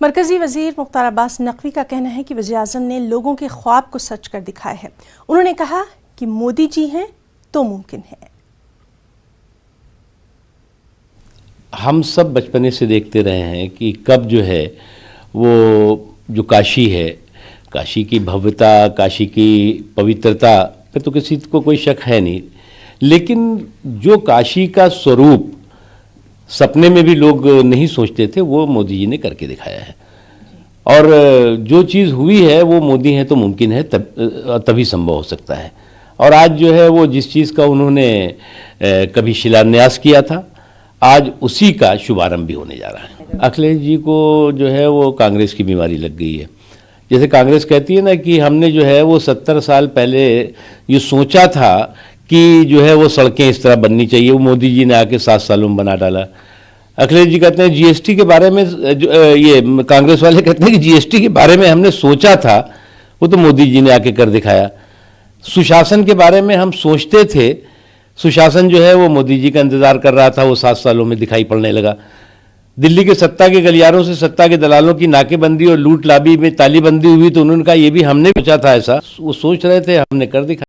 मरकजी वजीर मुख्तार अब्बास नकवी का कहना है कि वज़ीर-ए-आज़म ने लोगों के ख्वाब को सच कर दिखाया है। उन्होंने कहा कि मोदी जी हैं तो मुमकिन है। हम सब बचपने से देखते रहे हैं कि कब जो है वो जो काशी है, काशी की भव्यता, काशी की पवित्रता पे तो किसी को कोई शक है नहीं, लेकिन जो काशी का स्वरूप सपने में भी लोग नहीं सोचते थे वो मोदी जी ने करके दिखाया है। और जो चीज़ हुई है वो मोदी है तो मुमकिन है, तभी संभव हो सकता है। और आज जो है वो जिस चीज़ का उन्होंने कभी शिलान्यास किया था, आज उसी का शुभारंभ भी होने जा रहा है। अखिलेश जी को जो है वो कांग्रेस की बीमारी लग गई है। जैसे कांग्रेस कहती है ना कि हमने जो है वो 70 साल पहले ये सोचा था कि जो है वो सड़कें इस तरह बननी चाहिए, वो मोदी जी ने आके 7 सालों में बना डाला। अखिलेश जी कहते हैं जीएसटी के बारे में, ये कांग्रेस वाले कहते हैं कि जीएसटी के बारे में हमने सोचा था, वो तो मोदी जी ने आके कर दिखाया। सुशासन के बारे में हम सोचते थे, सुशासन जो है वो मोदी जी का इंतजार कर रहा था, वो 7 सालों में दिखाई पड़ने लगा। दिल्ली के सत्ता के गलियारों से सत्ता के दलालों की नाकेबंदी और लूट लाबी में तालीबंदी हुई तो उन्होंने कहा ये भी हमने सोचा था, ऐसा वो सोच रहे थे, हमने कर दिखाया।